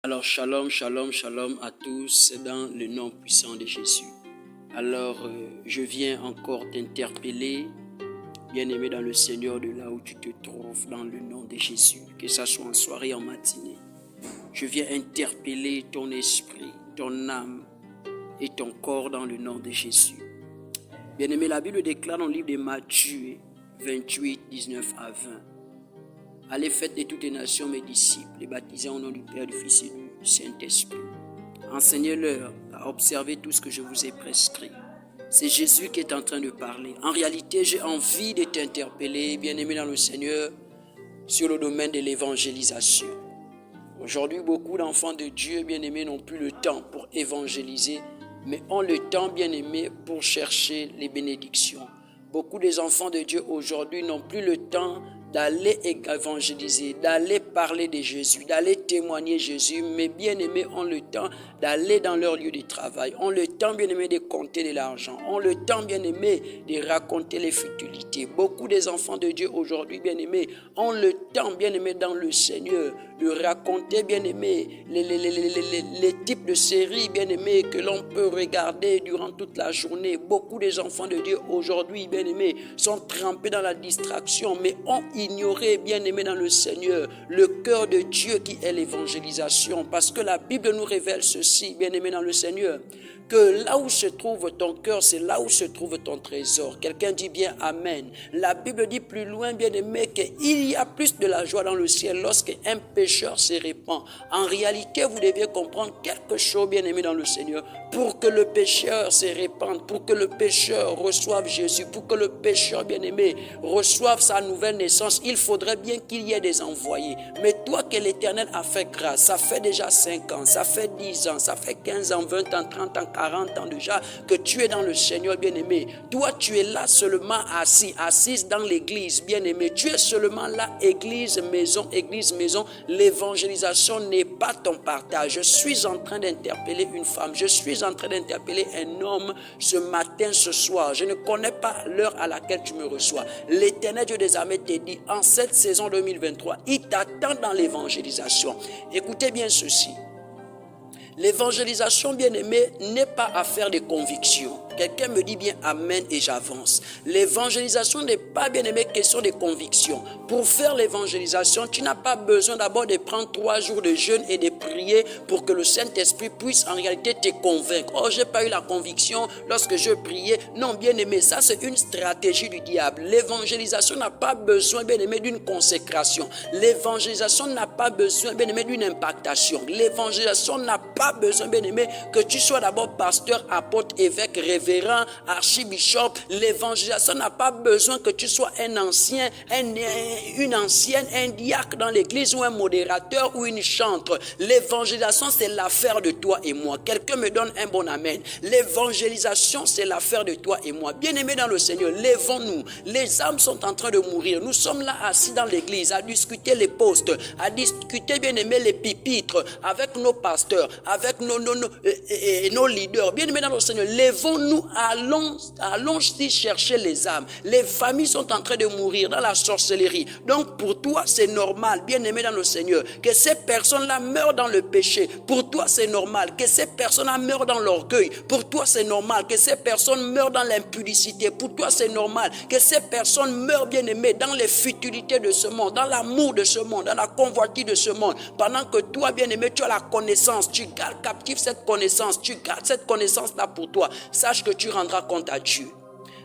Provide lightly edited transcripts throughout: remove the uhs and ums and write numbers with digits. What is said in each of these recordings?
Alors, shalom, shalom, shalom à tous dans le nom puissant de Jésus. Alors, je viens encore t'interpeller, bien-aimé dans le Seigneur, de là où tu te trouves, dans le nom de Jésus, que ça soit en soirée, en matinée. Je viens interpeller ton esprit, ton âme et ton corps dans le nom de Jésus. Bien-aimé, la Bible déclare dans le livre de Matthieu 28, 19 à 20. Allez, faites de toutes les nations mes disciples, les baptisez au nom du Père, du Fils et du Saint-Esprit. Enseignez-leur à observer tout ce que je vous ai prescrit. C'est Jésus qui est en train de parler. En réalité, j'ai envie de t'interpeller, bien-aimé dans le Seigneur, sur le domaine de l'évangélisation. Aujourd'hui, beaucoup d'enfants de Dieu, bien-aimés, n'ont plus le temps pour évangéliser, mais ont le temps, bien-aimé, pour chercher les bénédictions. Beaucoup des enfants de Dieu aujourd'hui n'ont plus le temps d'aller évangéliser, d'aller parler de Jésus, d'aller témoigner Jésus, mais bien-aimés ont le temps d'aller dans leur lieu de travail, ont le temps bien-aimé de compter de l'argent, ont le temps bien-aimé de raconter les futilités. Beaucoup des enfants de Dieu aujourd'hui, bien-aimés, ont le temps bien-aimé dans le Seigneur de raconter bien-aimé les types de séries bien-aimés que l'on peut regarder durant toute la journée. Beaucoup des enfants de Dieu aujourd'hui, bien-aimés, sont trempés dans la distraction, mais ont ignoré, bien-aimé dans le Seigneur, le cœur de Dieu qui est l'évangélisation. Parce que la Bible nous révèle ceci, bien-aimé dans le Seigneur, que là où se trouve ton cœur, c'est là où se trouve ton trésor. Quelqu'un dit bien Amen. La Bible dit plus loin, bien-aimé, qu'il y a plus de la joie dans le ciel lorsqu'un pécheur se répand. En réalité, vous devez comprendre quelque chose, bien-aimé dans le Seigneur, pour que le pécheur se répande, pour que le pécheur reçoive Jésus, pour que le pécheur, bien-aimé, reçoive sa nouvelle naissance, il faudrait bien qu'il y ait des envoyés. Mais toi que l'Éternel a fait grâce, ça fait déjà 5 ans, ça fait 10 ans, ça fait 15 ans, 20 ans, 30 ans, 40 ans déjà que tu es dans le Seigneur, bien-aimé. Toi, tu es là seulement assise dans l'église, bien-aimé. Tu es seulement là, église, maison, église, maison. L'évangélisation n'est pas ton partage. Je suis en train d'interpeller une femme, je suis en train d'interpeller un homme ce matin, ce soir. Je ne connais pas l'heure à laquelle tu me reçois. L'Éternel Dieu des armées te dit, en cette saison 2023, il t'attend dans l'évangélisation. Écoutez bien ceci. L'évangélisation, bien-aimé, n'est pas affaire de conviction. Quelqu'un me dit bien Amen et j'avance. L'évangélisation n'est pas, bien-aimé, question de conviction. Pour faire l'évangélisation, tu n'as pas besoin d'abord de prendre 3 jours de jeûne et de prier pour que le Saint-Esprit puisse en réalité te convaincre. Oh, je n'ai pas eu la conviction lorsque je priais. Non, bien-aimé, ça c'est une stratégie du diable. L'évangélisation n'a pas besoin, bien-aimé, d'une consécration. L'évangélisation n'a pas besoin, bien-aimé, d'une impactation. L'évangélisation n'a pas besoin, bien-aimé, que tu sois d'abord pasteur, apôtre, évêque, révérend, archibishop. L'évangélisation n'a pas besoin que tu sois un ancien, une ancienne, un diacre dans l'église ou un modérateur ou une chantre. L'évangélisation, c'est l'affaire de toi et moi. Quelqu'un me donne un bon amen. L'évangélisation, c'est l'affaire de toi et moi. Bien-aimés dans le Seigneur, lèvons-nous. Les âmes sont en train de mourir. Nous sommes là assis dans l'église à discuter les postes, à discuter, bien-aimés, les pupitres avec nos pasteurs, avec nos leaders. Bien-aimés dans le Seigneur, lèvons-nous, allons chercher les âmes. Les familles sont en train de mourir dans la sorcellerie. Donc pour toi, c'est normal, bien-aimé dans le Seigneur, que ces personnes-là meurent dans le péché. Pour toi, c'est normal que ces personnes-là meurent dans l'orgueil. Pour toi, c'est normal que ces personnes meurent dans l'impudicité. Pour toi, c'est normal que ces personnes meurent, bien-aimé, dans les futilités de ce monde, dans l'amour de ce monde, dans la convoitise de ce monde. Pendant que toi, bien-aimé, tu as la connaissance, tu gardes captif cette connaissance, tu gardes cette connaissance-là pour toi. Sache que tu rendras compte à Dieu.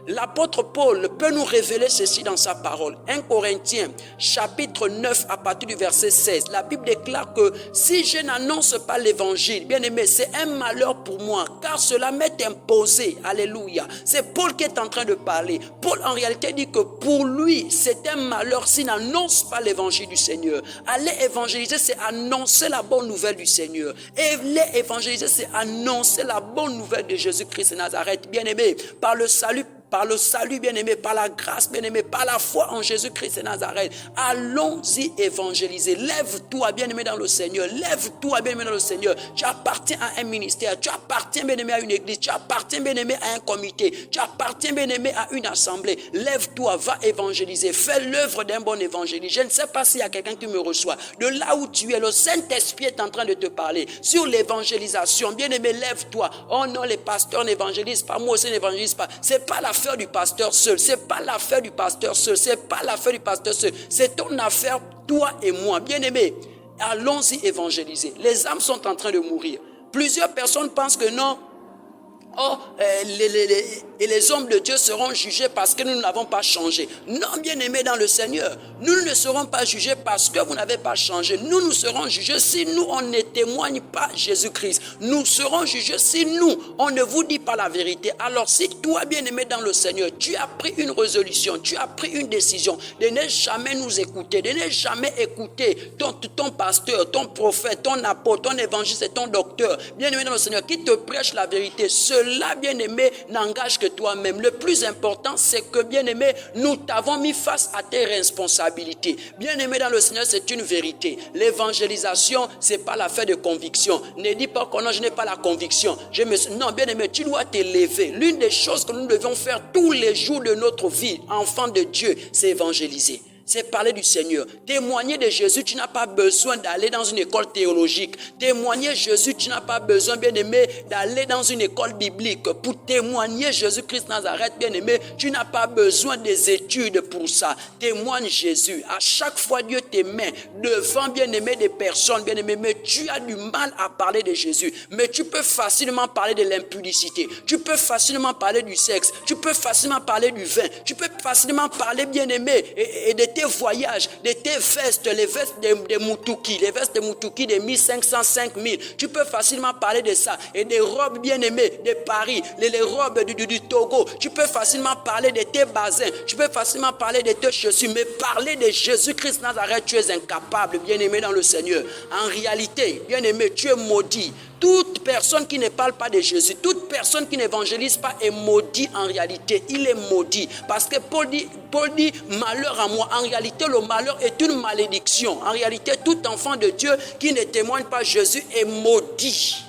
L'apôtre Paul peut nous révéler ceci dans sa parole. 1 Corinthiens, chapitre 9, à partir du verset 16. La Bible déclare que si je n'annonce pas l'évangile, bien aimé, c'est un malheur pour moi, car cela m'est imposé. Alléluia. C'est Paul qui est en train de parler. Paul, en réalité, dit que pour lui, c'est un malheur s'il n'annonce pas l'évangile du Seigneur. Aller évangéliser, c'est annoncer la bonne nouvelle du Seigneur. Et aller évangéliser, c'est annoncer la bonne nouvelle de Jésus-Christ de Nazareth. Bien aimé, par le salut par le salut, bien-aimé, par la grâce, bien-aimé, par la foi en Jésus-Christ de Nazareth. Allons-y évangéliser. Lève-toi, bien-aimé, dans le Seigneur. Lève-toi, bien-aimé, dans le Seigneur. Tu appartiens à un ministère. Tu appartiens, bien-aimé, à une église. Tu appartiens, bien-aimé, à un comité. Tu appartiens, bien-aimé, à une assemblée. Lève-toi, va évangéliser. Fais l'œuvre d'un bon évangéliste. Je ne sais pas s'il y a quelqu'un qui me reçoit. De là où tu es, le Saint-Esprit est en train de te parler sur l'évangélisation. Bien-aimé, lève-toi. Oh non, les pasteurs n'évangélisent pas. Moi aussi, n'évangélise pas. C'est pas l'affaire du pasteur seul. C'est pas l'affaire du pasteur seul. C'est pas l'affaire du pasteur seul. C'est ton affaire, toi et moi. Bien-aimé, allons-y évangéliser. Les âmes sont en train de mourir. Plusieurs personnes pensent que non. Oh, les hommes de Dieu seront jugés parce que nous n'avons pas changé. Non, bien-aimés dans le Seigneur, nous ne serons pas jugés parce que vous n'avez pas changé. Nous serons jugés si nous, on ne témoigne pas Jésus-Christ. Nous serons jugés si nous, on ne vous dit pas la vérité. Alors si toi, bien-aimé dans le Seigneur, tu as pris une résolution, tu as pris une décision de ne jamais nous écouter, de ne jamais écouter ton pasteur, ton prophète, ton apôtre, ton évangéliste et ton docteur, bien-aimé dans le Seigneur, qui te prêche la vérité, cela, bien-aimé, n'engage que toi-même. Le plus important, c'est que, bien-aimé, nous t'avons mis face à tes responsabilités. Bien-aimé dans le Seigneur, c'est une vérité. L'évangélisation, c'est pas l'affaire de conviction. Ne dis pas que non, je n'ai pas la conviction. Non, bien-aimé, tu dois t'élever. L'une des choses que nous devons faire tous les jours de notre vie, enfant de Dieu, c'est évangéliser. C'est parler du Seigneur. Témoigner de Jésus, tu n'as pas besoin d'aller dans une école théologique. Témoigner Jésus, tu n'as pas besoin, bien-aimé, d'aller dans une école biblique. Pour témoigner Jésus-Christ Nazareth, bien-aimé, tu n'as pas besoin des études pour ça. Témoigne Jésus. À chaque fois, Dieu te met devant, bien-aimé, des personnes, bien-aimé, mais tu as du mal à parler de Jésus. Mais tu peux facilement parler de l'impudicité. Tu peux facilement parler du sexe. Tu peux facilement parler du vin. Tu peux facilement parler, bien-aimé, et de tes voyages, de tes vestes, les vestes de Mutuki, les vestes de Mutuki de 1500, 5000. Tu peux facilement parler de ça. Et des robes bien-aimées de Paris, les robes du Togo. Tu peux facilement parler de tes basins. Tu peux facilement parler de tes chaussures. Mais parler de Jésus-Christ Nazareth, tu es incapable, bien-aimé dans le Seigneur. En réalité, bien-aimé, tu es maudit. Toute personne qui ne parle pas de Jésus, toute personne qui n'évangélise pas est maudit en réalité. Il est maudit. Parce que Paul dit, malheur à moi. En réalité, le malheur est une malédiction. En réalité, tout enfant de Dieu qui ne témoigne pas Jésus est maudit.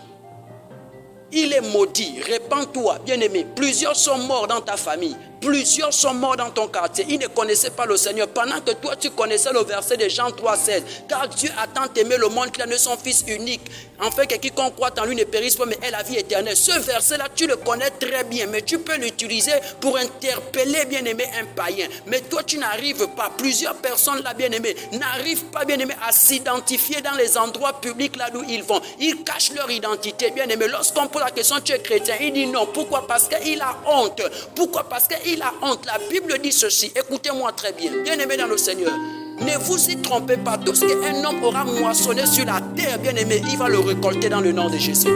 Il est maudit. Répands-toi, bien-aimé. Plusieurs sont morts dans ta famille. Plusieurs sont morts dans ton quartier. Ils ne connaissaient pas le Seigneur. Pendant que toi, tu connaissais le verset de Jean 3,16. Car Dieu a tant aimé le monde qu'il a donné son Fils unique. Enfin, que quiconque croit en lui ne périsse pas, mais ait la vie éternelle. Ce verset-là, tu le connais très bien. Mais tu peux l'utiliser pour interpeller, bien-aimé, un païen. Mais toi, tu n'arrives pas. Plusieurs personnes, là, bien-aimé, n'arrivent pas, bien-aimé, à s'identifier dans les endroits publics là où ils vont. Ils cachent leur identité, bien-aimé. Lorsqu'on pose la question, tu es chrétien, il dit non. Pourquoi? Parce qu'il a honte. Pourquoi? Parce qu'il a honte. La Bible dit ceci. Écoutez-moi très bien. Bien-aimé dans le Seigneur. Ne vous y trompez pas. Tout ce qu'un homme aura moissonné sur la terre, bien-aimé, il va le récolter dans le nom de Jésus.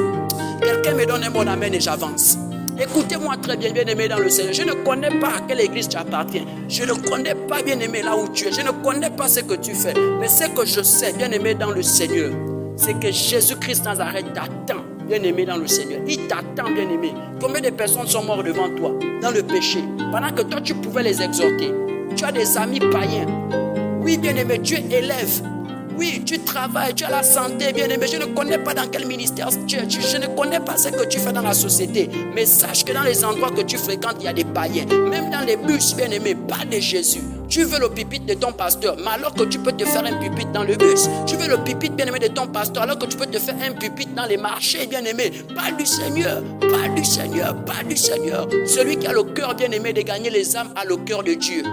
Quelqu'un me donne un bon amen et j'avance. Écoutez-moi très bien, bien-aimé dans le Seigneur. Je ne connais pas à quelle église tu appartiens. Je ne connais pas, bien-aimé, là où tu es. Je ne connais pas ce que tu fais. Mais ce que je sais, bien-aimé dans le Seigneur, c'est que Jésus-Christ Nazareth t'attend. Bien-aimé dans le Seigneur, il t'attend, bien-aimé. Combien de personnes sont mortes devant toi dans le péché pendant que toi tu pouvais les exhorter? Tu as des amis païens. Oui, bien-aimé, tu es élève. Oui, tu travailles, tu as la santé, bien-aimé. Je ne connais pas dans quel ministère tu es. Je ne connais pas ce que tu fais dans la société. Mais sache que dans les endroits que tu fréquentes, il y a des païens. Même dans les bus, bien-aimé, pas de Jésus. Tu veux le pupitre de ton pasteur, mais alors que tu peux te faire un pupitre dans le bus. Tu veux le pupitre, bien-aimé, de ton pasteur, alors que tu peux te faire un pupitre dans les marchés, bien-aimé. Parle du Seigneur, parle du Seigneur, parle du Seigneur. Celui qui a le cœur, bien-aimé, de gagner les âmes a le cœur de Dieu.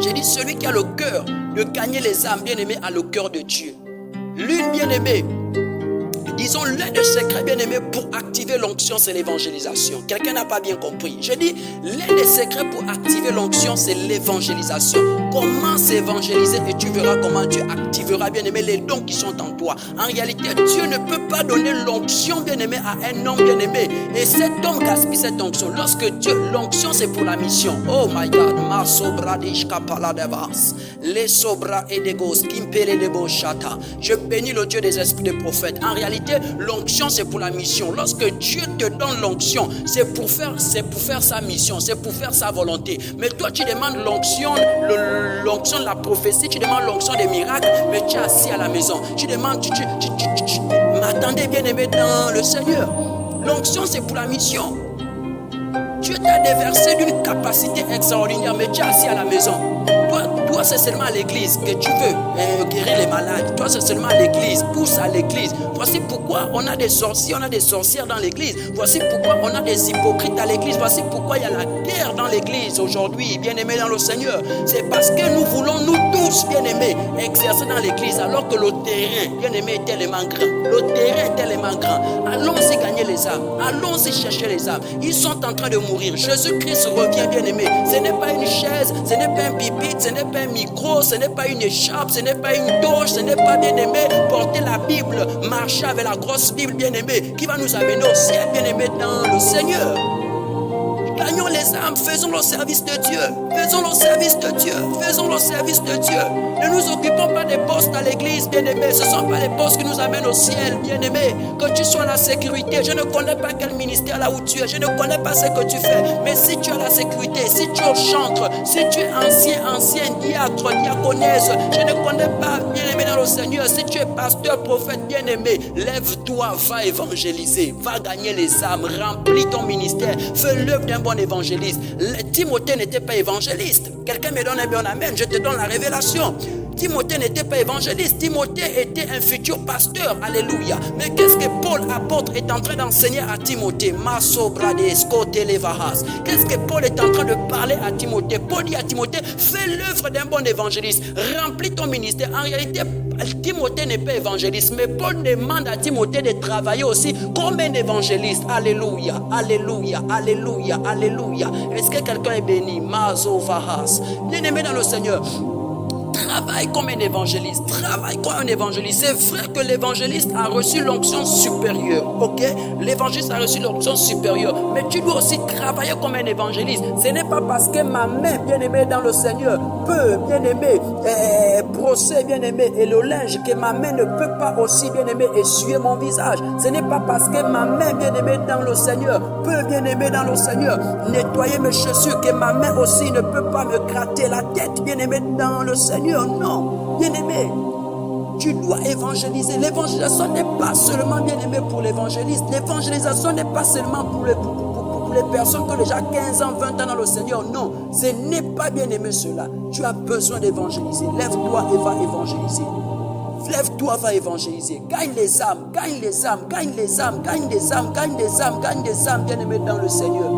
J'ai dit celui qui a le cœur de gagner les âmes, bien-aimé, a le cœur de Dieu. L'une, bien-aimée, disons l'un des secrets, bien-aimé, pour activer l'onction, c'est l'évangélisation. Quelqu'un n'a pas bien compris. Je dis, l'un des secrets pour activer l'onction, c'est l'évangélisation. Commence à évangéliser et tu verras comment Dieu activera, bien-aimé, les dons qui sont en toi. En réalité, Dieu ne peut pas donner l'onction, bien-aimé, à un homme, bien-aimé. Et cet homme gaspille cette onction. Lorsque Dieu, l'onction, c'est pour la mission. Oh my God, ma sobra d'ishkapala devas. Les sobra et des gos, kimpele de boshata. Je bénis le Dieu des esprits de prophètes. En réalité, l'onction c'est pour la mission. Lorsque Dieu te donne l'onction, c'est pour faire sa mission, c'est pour faire sa volonté. Mais toi tu demandes l'onction de la prophétie, tu demandes l'onction des miracles, mais tu es assis à la maison. Tu demandes, m'attendez bien-aimé dans le Seigneur. L'onction c'est pour la mission. Dieu t'a déversé d'une capacité extraordinaire, mais tu es assis à la maison. Toi c'est seulement à l'église que tu veux guérir les malades. Toi, c'est seulement à l'église. Pousse à l'église. Voici pourquoi on a des sorciers, on a des sorcières dans l'église. Voici pourquoi on a des hypocrites à l'église. Voici pourquoi il y a la guerre dans l'église aujourd'hui, bien-aimés dans le Seigneur. C'est parce que nous voulons, nous tous, bien-aimés, exercer dans l'église, alors que le terrain, bien-aimé, est tellement grand. Le terrain est tellement grand. Allons-y gagner les âmes. Allons-y chercher les âmes. Ils sont en train de mourir. Jésus-Christ revient, bien-aimé. Ce n'est pas une chaise, ce n'est pas un pupitre, ce n'est pas un micro, ce n'est pas une écharpe, ce n'est pas une toge, ce n'est pas, bien-aimé, porter la Bible, marcher avec la grosse Bible, bien-aimé, qui va nous amener au ciel, bien-aimé, dans le Seigneur. Gagnons les âmes, faisons le service de Dieu. Faisons le service de Dieu. Faisons le service de Dieu. Ne nous occupons pas des postes à l'église, bien-aimé. Ce ne sont pas les postes qui nous amènent au ciel, bien-aimé. Que tu sois à la sécurité. Je ne connais pas quel ministère là où tu es. Je ne connais pas ce que tu fais. Mais si tu as la sécurité, si tu es au chantre, si tu es ancien diacre, diaconesse, je ne connais pas, bien-aimé dans le Seigneur. Si tu es pasteur, prophète, bien-aimé, lève-toi, va évangéliser. Va gagner les âmes. Remplis ton ministère. Fais l'œuvre d'un bon évangéliste. Timothée n'était pas évangéliste. Quelqu'un me donne un bon amen, je te donne la révélation. Timothée n'était pas évangéliste. Timothée était un futur pasteur. Alléluia. Mais qu'est-ce que Paul, apôtre, est en train d'enseigner à Timothée? Qu'est-ce que Paul est en train de parler à Timothée? Paul dit à Timothée, fais l'œuvre d'un bon évangéliste. Remplis ton ministère. En réalité, Timothée n'est pas évangéliste, mais Paul demande à Timothée de travailler aussi comme un évangéliste. Alléluia, alléluia, alléluia, alléluia. Est-ce que quelqu'un est béni? Mazo Vahas. Bien-aimé dans le Seigneur, travaille comme un évangéliste. Travaille comme un évangéliste. C'est vrai que l'évangéliste a reçu l'onction supérieure. Ok? L'évangéliste a reçu l'onction supérieure. Mais tu dois aussi travailler comme un évangéliste. Ce n'est pas parce que ma main, bien-aimée dans le Seigneur, peut, bien-aimé, brosser, bien-aimé, et le linge, que ma main ne peut pas aussi, bien-aimé, essuyer mon visage. Ce n'est pas parce que ma main, bien-aimée dans le Seigneur, peut, bien-aimé dans le Seigneur, nettoyer mes chaussures, que ma main aussi ne peut pas me gratter la tête, bien-aimé dans le Seigneur. Non, bien-aimé, tu dois évangéliser. L'évangélisation n'est pas seulement, bien-aimé, pour l'évangéliste. L'évangélisation n'est pas seulement pour les personnes qui ont déjà 15 ans, 20 ans dans le Seigneur. Non, ce n'est pas, bien-aimé, cela. Tu as besoin d'évangéliser. Lève-toi et va évangéliser. Lève-toi, va évangéliser. Gagne les âmes, gagne les âmes, gagne les âmes, gagne des âmes, gagne des âmes, gagne des âmes, bien-aimé dans le Seigneur.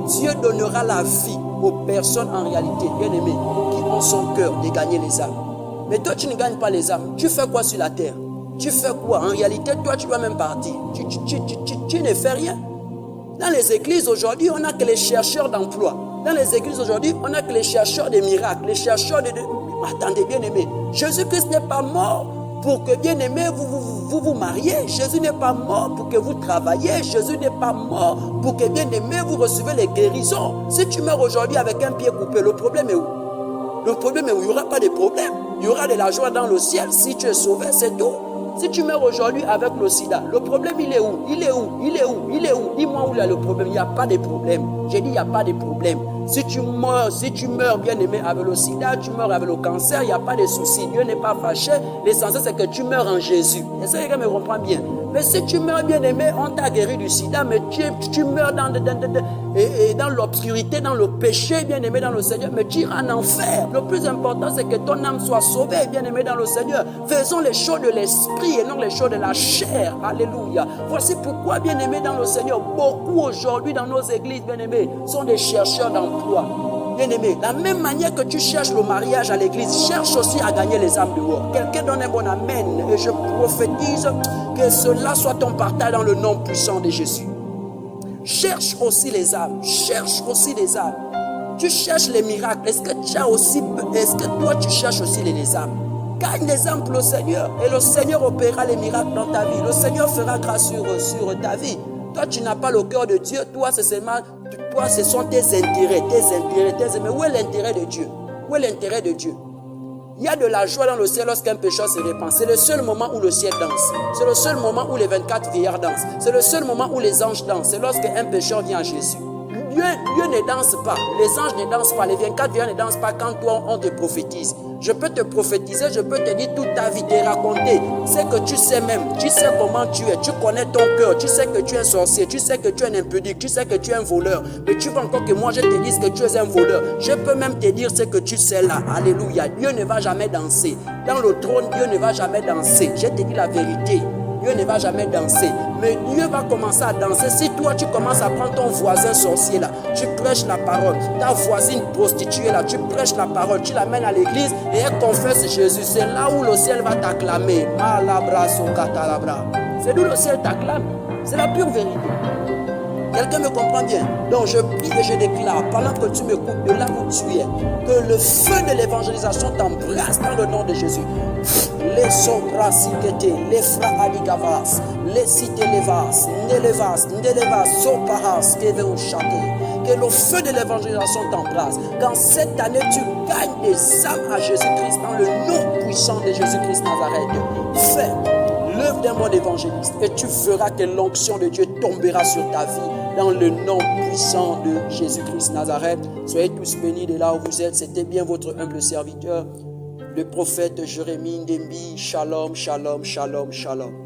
Dieu donnera la vie aux personnes en réalité, bien-aimées, qui ont son cœur de gagner les âmes. Mais toi, tu ne gagnes pas les âmes. Tu fais quoi sur la terre? Tu fais quoi? En réalité, toi, tu dois même partir. Tu ne fais rien. Dans les églises aujourd'hui, on n'a que les chercheurs d'emploi. Dans les églises aujourd'hui, on n'a que les chercheurs de miracles, les chercheurs de... Attendez, bien-aimés, Jésus-Christ n'est pas mort pour que, bien-aimés, vous mariez. Jésus n'est pas mort pour que vous travaillez. Jésus n'est pas mort pour que, bien-aimés, vous recevez les guérisons. Si tu meurs aujourd'hui avec un pied coupé, le problème est où? Le problème est où? Il n'y aura pas de problème. Il y aura de la joie dans le ciel. Si tu es sauvé, c'est tout. Si tu meurs aujourd'hui avec le sida, le problème, il est où? Il est où? Il est où? Il est où? Dis-moi où il y a le problème. Il n'y a pas de problème. J'ai dit, il n'y a pas de problème. Si tu meurs, bien-aimé, avec le sida, tu meurs avec le cancer, il n'y a pas de souci. Dieu n'est pas fâché. L'essentiel, c'est que tu meurs en Jésus. Et ça, quelqu'un me comprend bien. Mais si tu meurs, bien-aimé, on t'a guéri du sida, mais tu meurs dans l'obscurité, dans le péché, bien-aimé, dans le Seigneur, mais tu iras en enfer. Le plus important, c'est que ton âme soit sauvée, bien-aimé, dans le Seigneur. Faisons les choses de l'esprit et non les choses de la chair. Alléluia. Voici pourquoi, bien-aimé, dans le Seigneur, beaucoup aujourd'hui dans nos églises, bien-aimés, sont des chercheurs d'emploi. Bien-aimé, la même manière que tu cherches le mariage à l'église, cherche aussi à gagner les âmes dehors. Quelqu'un donne un bon amen et je prophétise que cela soit ton partage dans le nom puissant de Jésus. Cherche aussi les âmes, cherche aussi les âmes. Tu cherches les miracles, est-ce que toi tu cherches aussi les âmes? Gagne les âmes pour le Seigneur et le Seigneur opérera les miracles dans ta vie. Le Seigneur fera grâce sur ta vie. Toi, tu n'as pas le cœur de Dieu. Toi, ce sont tes intérêts. Mais où est l'intérêt de Dieu? Où est l'intérêt de Dieu? Il y a de la joie dans le ciel lorsqu'un pécheur se répand. C'est le seul moment où le ciel danse. C'est le seul moment où les 24 vieillards dansent. C'est le seul moment où les anges dansent. C'est lorsqu'un pécheur vient à Jésus. Dieu ne danse pas. Les anges ne dansent pas. Les 24 vieillards ne dansent pas quand toi, on te prophétise. Je peux te prophétiser, je peux te dire toute ta vie, te raconter. C'est que tu sais même, tu sais comment tu es, tu connais ton cœur, tu sais que tu es un sorcier, tu sais que tu es un impudique, tu sais que tu es un voleur. Mais tu veux encore que moi je te dise que tu es un voleur. Je peux même te dire ce que tu sais là. Alléluia. Dieu ne va jamais danser. Dans le trône, Dieu ne va jamais danser. Je te dis la vérité. Dieu ne va jamais danser. Mais Dieu va commencer à danser. Si toi, tu commences à prendre ton voisin sorcier là, tu prêches la parole. Ta voisine prostituée là, tu prêches la parole. Tu l'amènes à l'église et elle confesse Jésus. C'est là où le ciel va t'acclamer. Malabra sokatalabra. C'est d'où le ciel t'acclame. C'est la pure vérité. Quelqu'un me comprend bien? Donc je prie et je déclare, pendant que tu m'écoutes de là où tu es, que le feu de l'évangélisation t'embrasse dans le nom de Jésus. Les sobrasikete, les fra aligavas, les citelevas, nelevas, soparas, que le feu de l'évangélisation t'embrasse. Quand cette année tu gagnes des âmes à Jésus-Christ dans le nom puissant de Jésus-Christ Nazareth, fais l'œuvre d'un bon évangéliste et tu verras que l'onction de Dieu tombera sur ta vie dans le nom puissant de Jésus-Christ Nazareth. Soyez tous bénis de là où vous êtes. C'était bien votre humble serviteur, le prophète Jérémie Ndembi. Shalom, shalom, shalom, shalom.